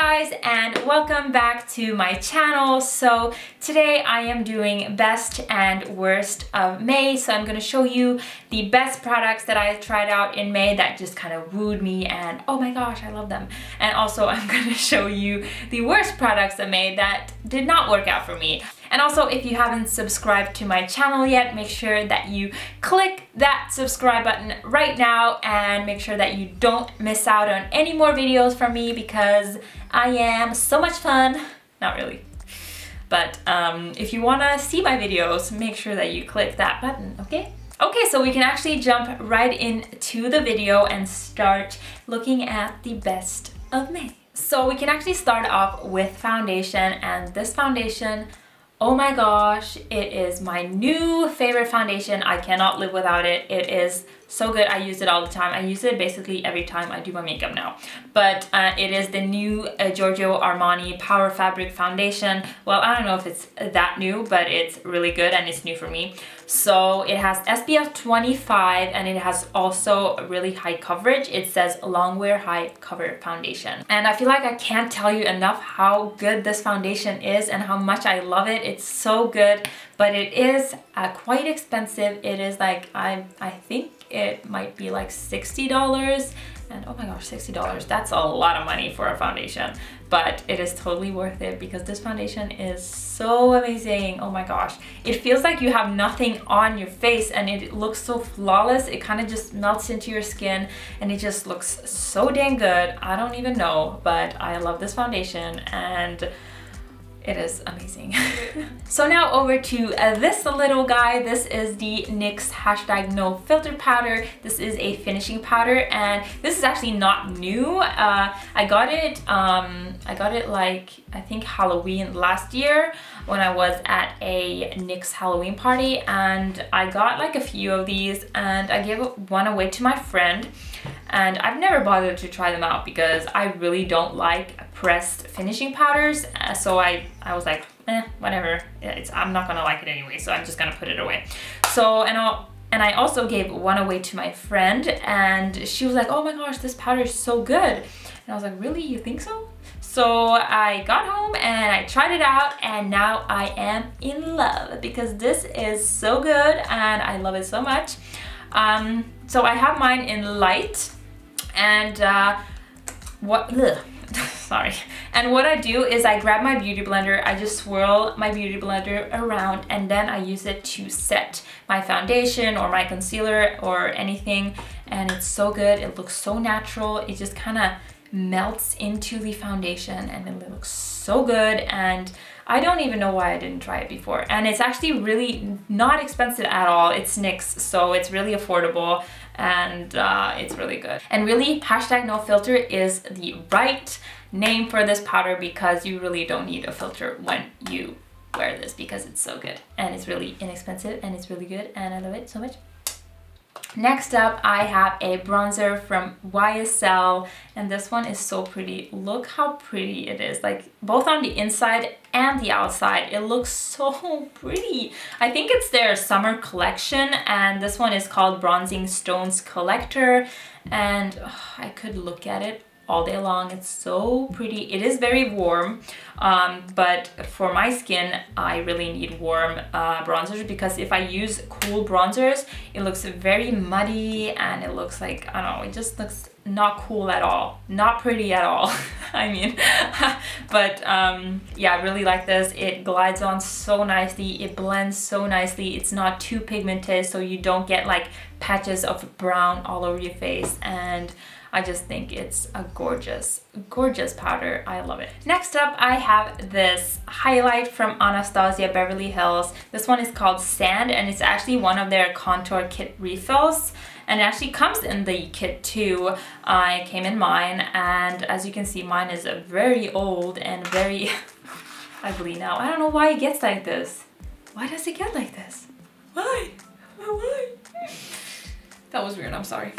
guys, and welcome back to my channel. So today I am doing best and worst of May. So I'm going to show you the best products that I tried out in May that just kind of wooed me and oh my gosh, I love them. And also I'm going to show you the worst products of May that did not work out for me. And also, if you haven't subscribed to my channel yet, make sure that you click that subscribe button right now and make sure that you don't miss out on any more videos from me because I am so much fun. Not really. But if you want to see my videos, make sure that you click that button, okay? Okay, so we can actually jump right into the video and start looking at the best of May. So we can actually start off with foundation, and this foundation, oh my gosh, it is my new favorite foundation. I cannot live without it. It is so good. I use it all the time. I use it basically every time I do my makeup now. But it is the new Giorgio Armani Power Fabric Foundation. Well, I don't know if it's that new, but it's really good and it's new for me. So it has SPF 25 and it has also really high coverage. It says long wear high cover foundation. And I feel like I can't tell you enough how good this foundation is and how much I love it. It's so good, but it is quite expensive. It is like, I think it might be like $60. And oh my gosh, $60, that's a lot of money for a foundation, but it is totally worth it because this foundation is so amazing. Oh my gosh, it feels like you have nothing on your face and it looks so flawless. It kind of just melts into your skin and it just looks so dang good. I don't even know, but I love this foundation and it is amazing. So now over to this little guy. This is the NYX #No Filter powder. This is a finishing powder and this is actually not new. I got it like I think Halloween last year when I was at a NYX Halloween party, and I got like a few of these and I gave one away to my friend. And I've never bothered to try them out because I really don't like pressed finishing powders. So I was like, whatever. I'm not gonna like it anyway, so I'm just gonna put it away. So, and I also gave one away to my friend and she was like, oh my gosh, this powder is so good. And I was like, really, you think so? So I got home and I tried it out and now I am in love because this is so good and I love it so much. So I have mine in light and sorry. And what I do is I grab my beauty blender, I just swirl my beauty blender around and then I use it to set my foundation or my concealer or anything, and it's so good. It looks so natural. It just kind of melts into the foundation and it looks so good, and I don't even know why I didn't try it before. And it's actually really not expensive at all. It's NYX, so it's really affordable and it's really good. And really, #No Filter is the right name for this powder because you really don't need a filter when you wear this because it's so good. And it's really inexpensive and it's really good and I love it so much. Next up, I have a bronzer from YSL, and this one is so pretty. Look how pretty it is, like both on the inside and the outside. It looks so pretty. I think it's their summer collection, and this one is called Bronzing Stones Collector, and I could look at it all day long. It's so pretty. It is very warm, but for my skin I really need warm bronzers because if I use cool bronzers it looks very muddy and it looks like, I don't know, it just looks not cool at all, not pretty at all. I mean, but yeah, I really like this. It glides on so nicely, it blends so nicely, it's not too pigmented so you don't get like patches of brown all over your face, and I just think it's a gorgeous, gorgeous powder. I love it. Next up, I have this highlight from Anastasia Beverly Hills. This one is called Sand, and it's actually one of their contour kit refills. And it actually comes in the kit too. I came in mine, and as you can see, mine is very old and very ugly now. I don't know why it gets like this. Why does it get like this? Why? Why? That was weird, I'm sorry.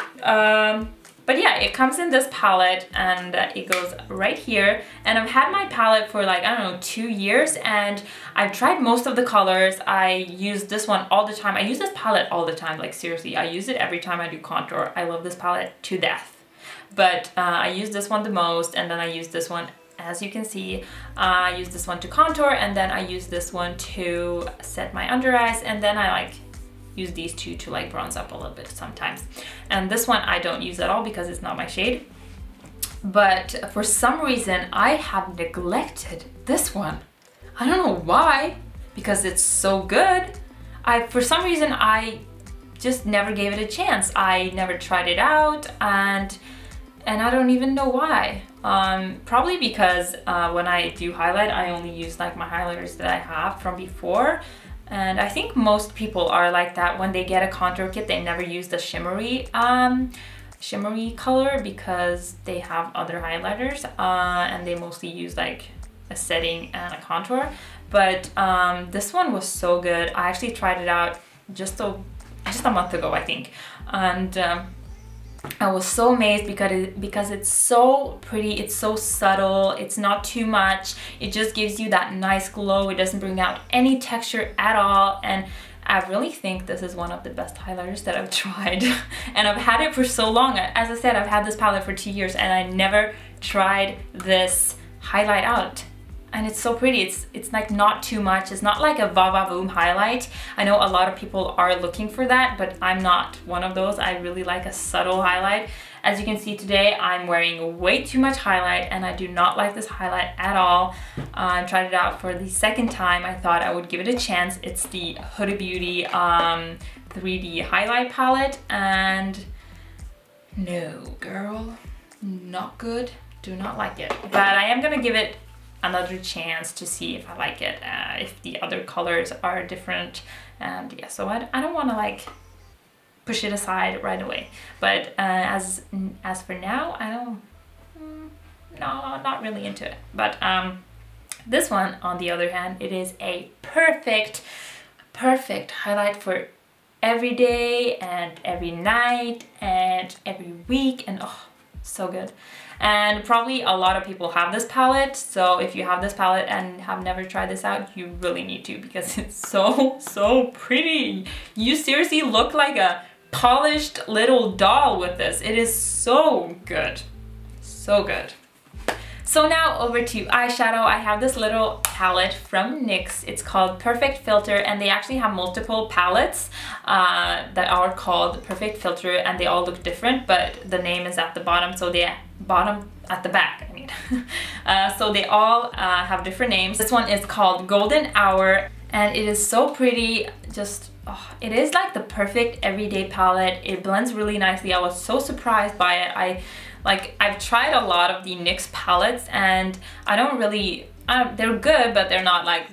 But yeah, it comes in this palette and it goes right here. And I've had my palette for like, I don't know, 2 years, and I've tried most of the colors. I use this one all the time. I use this palette all the time, like seriously. I use it every time I do contour. I love this palette to death. But I use this one the most, and then I use this one as you can see, I use this one to contour, and then I use this one to set my under eyes, and then I like use these two to like bronze up a little bit sometimes. And this one I don't use at all because it's not my shade. But for some reason I have neglected this one. I don't know why, because it's so good. For some reason I just never gave it a chance. I never tried it out, and I don't even know why. Probably because when I do highlight, I only use like my highlighters that I have from before. And I think most people are like that. When they get a contour kit, they never use the shimmery color because they have other highlighters, and they mostly use like a setting and a contour. But this one was so good. I actually tried it out just a month ago, I think, and I was so amazed because it's so pretty, it's so subtle, it's not too much, it just gives you that nice glow, it doesn't bring out any texture at all, and I really think this is one of the best highlighters that I've tried. And I've had it for so long. As I said, I've had this palette for 2 years and I never tried this highlight out. And it's so pretty. It's like not too much. It's not like a va-va-voom highlight. I know a lot of people are looking for that, but I'm not one of those. I really like a subtle highlight. As you can see today, I'm wearing way too much highlight and I do not like this highlight at all. I tried it out for the second time. I thought I would give it a chance. It's the Huda Beauty 3D highlight palette, and no, girl, not good. Do not like it. But I am gonna give it another chance to see if I like it, if the other colors are different, and yeah, so I don't want to like push it aside right away. But as for now, I don't, no, not really into it. But this one, on the other hand, it is a perfect highlight for every day and every night and every week, and oh, so good. And probably a lot of people have this palette, so if you have this palette and have never tried this out, you really need to, because it's so pretty. You seriously look like a polished little doll with this. It is so good, so good. So now over to eyeshadow. I have this little palette from NYX. It's called Perfect Filter, and they actually have multiple palettes that are called Perfect Filter, and they all look different, but the name is at the bottom, so they bottom at the back, I mean. So they all have different names. This one is called Golden Hour, and it is so pretty. Just, oh, it is like the perfect everyday palette. It blends really nicely. I was so surprised by it. I've tried a lot of the NYX palettes, and I don't really, they're good, but they're not like,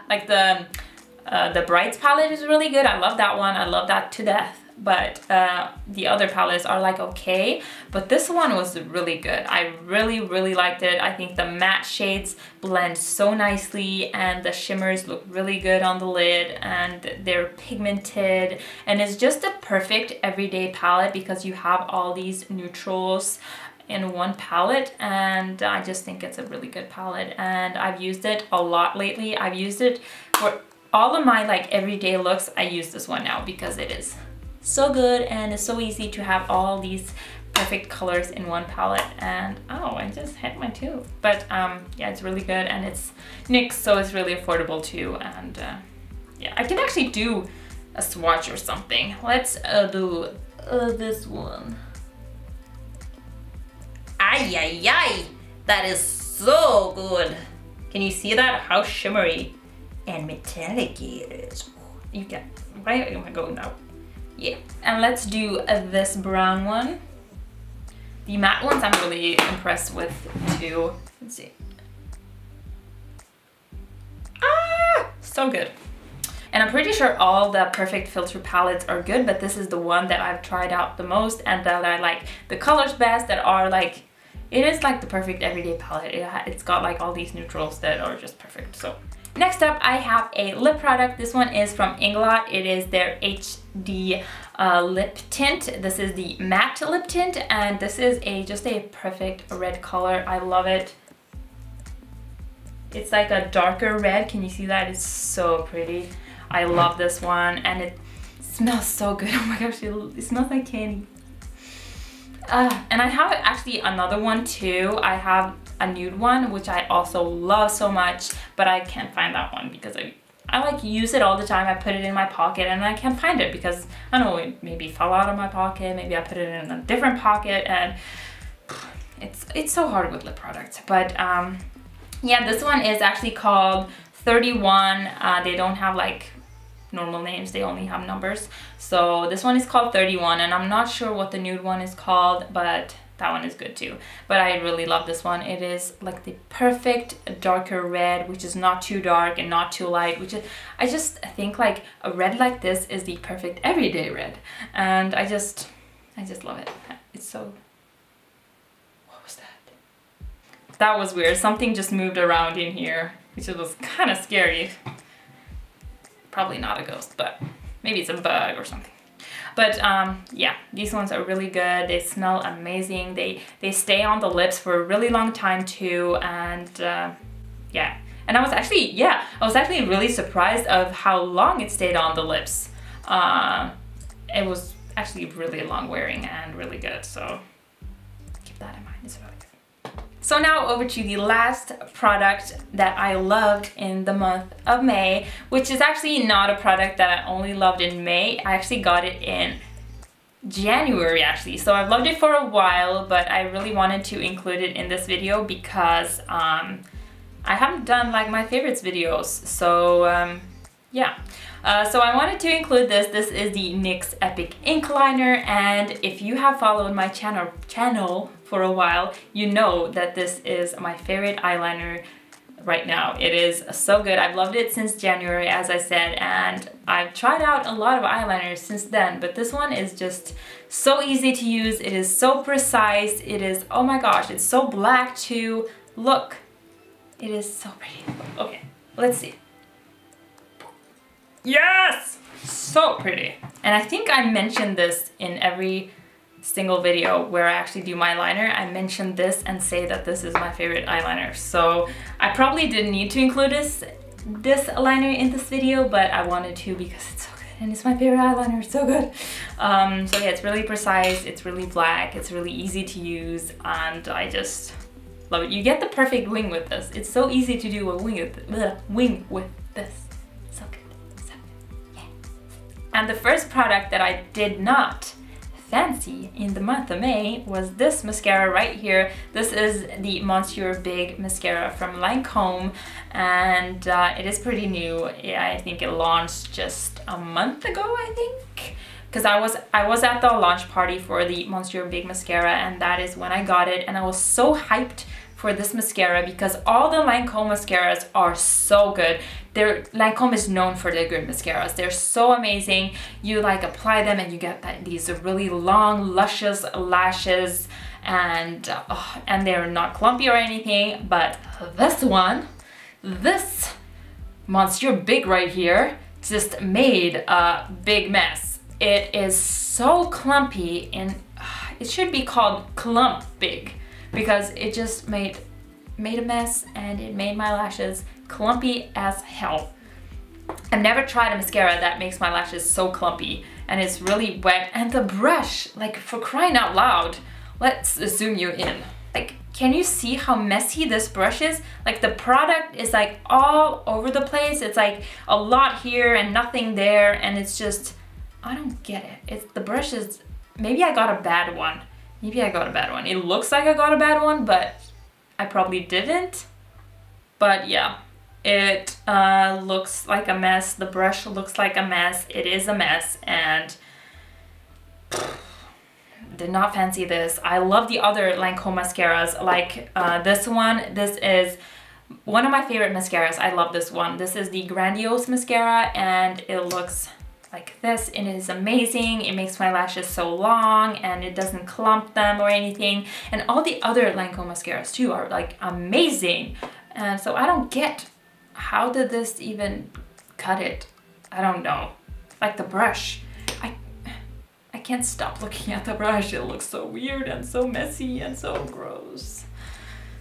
like the Brights palette is really good. I love that one. I love that to death. But the other palettes are like okay, but this one was really good. I really liked it. I think the matte shades blend so nicely, and the shimmers look really good on the lid, and they're pigmented, and it's just a perfect everyday palette because you have all these neutrals in one palette, and I just think it's a really good palette, and I've used it a lot lately. I've used it for all of my like everyday looks. I use this one now because it is so good, and it's so easy to have all these perfect colors in one palette. And oh, I just hit my tooth. But yeah, it's really good, and it's NYX, so it's really affordable too. And yeah, I can actually do a swatch or something. Let's do this one. Ay, ay, ay, that is so good. Can you see that? How shimmery and metallic it is. You can, where am I going now? Yeah, and let's do this brown one. The matte ones I'm really impressed with too. Let's see. Ah, so good. And I'm pretty sure all the Perfect Filter palettes are good, but this is the one that I've tried out the most and that I like the colors best, that are like, it is like the perfect everyday palette. It's got like all these neutrals that are just perfect. So next up, I have a lip product. This one is from Inglot. It is their HD lip tint. This is the matte lip tint, and this is just a perfect red color. I love it. It's like a darker red. Can you see that? It's so pretty. I love this one, and it smells so good. Oh my gosh, it smells like candy. And I have actually another one too. I have a nude one, which I also love so much, but I can't find that one because I like use it all the time. I put it in my pocket and I can't find it because, I don't know, it maybe fell out of my pocket, maybe I put it in a different pocket, and it's so hard with lip products. But yeah, this one is actually called 31. They don't have like normal names, they only have numbers. So this one is called 31, and I'm not sure what the nude one is called, but that one is good too. But I really love this one. It is like the perfect darker red, which is not too dark and not too light, which is, I just think like a red like this is the perfect everyday red. And I just love it. It's so, what was that? That was weird. Something just moved around in here, which was kind of scary. Probably not a ghost, but maybe it's a bug or something. But yeah, these ones are really good. They smell amazing. They stay on the lips for a really long time too. And yeah, and I was actually really surprised of how long it stayed on the lips. It was actually really long wearing and really good. So keep that in mind. It's really good. So now over to the last product that I loved in the month of May, which is actually not a product that I only loved in May. I actually got it in January actually. So I've loved it for a while, but I really wanted to include it in this video because I haven't done like my favorites videos. So yeah. So I wanted to include this. This is the NYX Epic Ink Liner, and if you have followed my channel for a while, you know that this is my favorite eyeliner right now. It is so good. I've loved it since January, as I said, and I've tried out a lot of eyeliners since then, but this one is just so easy to use. It is so precise. It is, oh my gosh, it's so black too. Look, it is so pretty. Okay, let's see. Yes! So pretty. And I think I mentioned this in every single video where I actually do my liner. I mentioned this and say that this is my favorite eyeliner. So I probably didn't need to include this liner in this video, but I wanted to because it's so good and it's my favorite eyeliner. It's so good. So yeah, it's really precise, it's really black, it's really easy to use, and I just love it. You get the perfect wing with this. It's so easy to do a wing with this. And the first product that I did not fancy in the month of May was this mascara right here. This is the Monsieur Big Mascara from Lancome, and it is pretty new. Yeah, I think it launched just a month ago, I think. Because I was at the launch party for the Monsieur Big Mascara, and that is when I got it, and I was so hyped for this mascara because all the Lancome mascaras are so good. Lancome is known for their good mascaras. They're so amazing. You like apply them and you get these really long, luscious lashes, and they're not clumpy or anything. But this Monsieur Big right here just made a big mess. It is so clumpy, and it should be called Clump Big, because it just made a mess and it made my lashes clumpy as hell. I've never tried a mascara that makes my lashes so clumpy, and it's really wet. And the brush, like, for crying out loud, let's zoom you in. Like, can you see how messy this brush is? Like, the product is like all over the place. It's like a lot here and nothing there, and it's just, I don't get it. The brush is, maybe I got a bad one. Maybe I got a bad one. It looks like I got a bad one, but I probably didn't. But yeah, it looks like a mess. The brush looks like a mess. It is a mess, and did not fancy this. I love the other Lancome mascaras, like this one. This is one of my favorite mascaras. I love this one. This is the Grandiose mascara, and it looks like this. It is amazing. It makes my lashes so long, and it doesn't clump them or anything. And all the other Lancome mascaras too are like amazing. And so I don't get, how did this even cut it? I don't know. Like the brush, I can't stop looking at the brush. It looks so weird and so messy and so gross.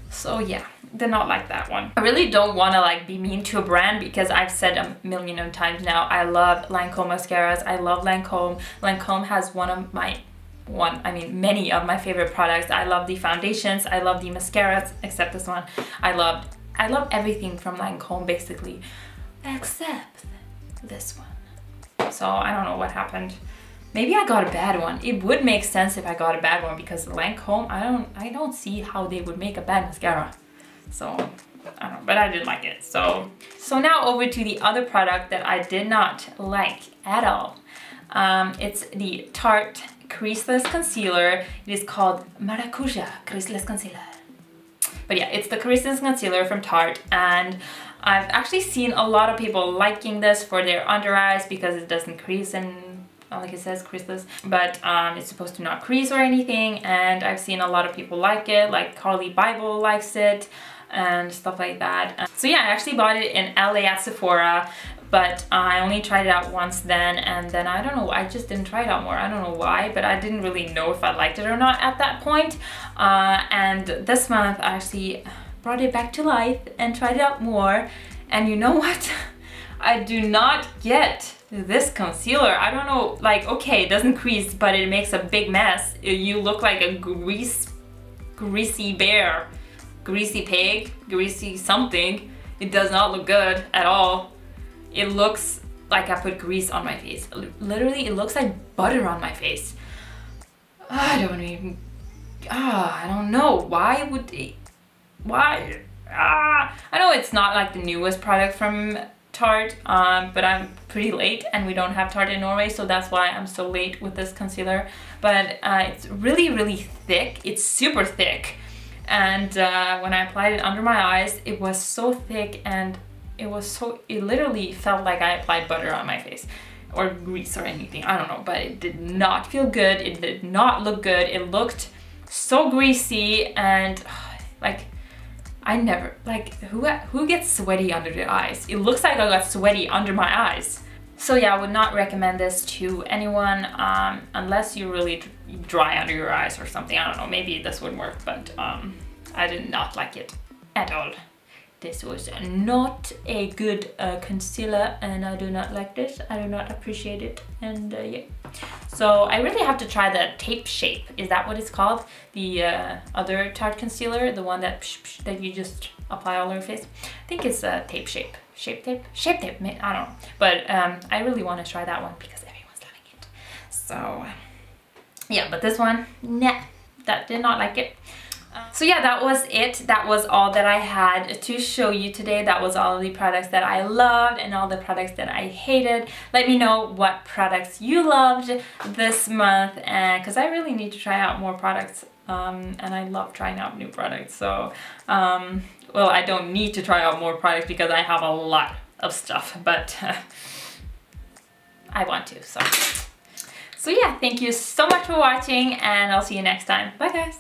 So yeah, did not like that one. I really don't want to like be mean to a brand, because I've said a million of times now, I love Lancome mascaras. I love Lancome. Lancome has one of my many of my favorite products. I love the foundations, I love the mascaras, except this one. I love everything from Lancome basically, except this one. So I don't know what happened. Maybe I got a bad one. It would make sense if I got a bad one because Lancome, I don't see how they would make a bad mascara. So I don't know, but I did like it. So now over to the other product that I did not like at all. It's the Tarte Creaseless Concealer. It is called Maracuja Creaseless Concealer. But yeah, it's the Creaseless Concealer from Tarte, and I've actually seen a lot of people liking this for their under eyes because it doesn't crease, and like it says, creaseless, but it's supposed to not crease or anything, and I've seen a lot of people like it, like Carly Bible likes it and stuff like that. So yeah, I actually bought it in LA at Sephora, but I only tried it out once then, and then I don't know, I just didn't try it out more. I don't know why, but I didn't really know if I liked it or not at that point. And this month I actually brought it back to life and tried it out more, and you know what? I do not get this concealer. I don't know, like, okay, it doesn't crease, but it makes a big mess. You look like a greasy bear, greasy pig, greasy something. It does not look good at all. It looks like I put grease on my face. Literally, it looks like butter on my face. I don't know. Why would it? Why? I know it's not like the newest product from Tarte, but I'm pretty late and we don't have Tarte in Norway, so that's why I'm so late with this concealer. But it's really, really thick. It's super thick. And when I applied it under my eyes, it was so thick, and it literally felt like I applied butter on my face or grease or anything. I don't know, but it did not feel good. It did not look good. It looked so greasy, and like, I never, like, who gets sweaty under their eyes? It looks like I got sweaty under my eyes. So yeah, I would not recommend this to anyone unless you're really dry under your eyes or something. I don't know, maybe this would work, but I did not like it at all. This was not a good concealer, and I do not like this. I do not appreciate it, and yeah. So I really have to try the Tape Shape. Is that what it's called? The other Tarte concealer, the one that you just apply all over your face. I think it's a Tape Shape. Shape Tape? Shape Tape, I don't know. But I really want to try that one because everyone's loving it. So yeah, but this one, nah, that did not like it. So yeah, that was it. That was all that I had to show you today. That was all the products that I loved and all the products that I hated. Let me know what products you loved this month, and because I really need to try out more products, and I love trying out new products. So well, I don't need to try out more products because I have a lot of stuff, but I want to. So yeah, thank you so much for watching, and I'll see you next time. Bye guys.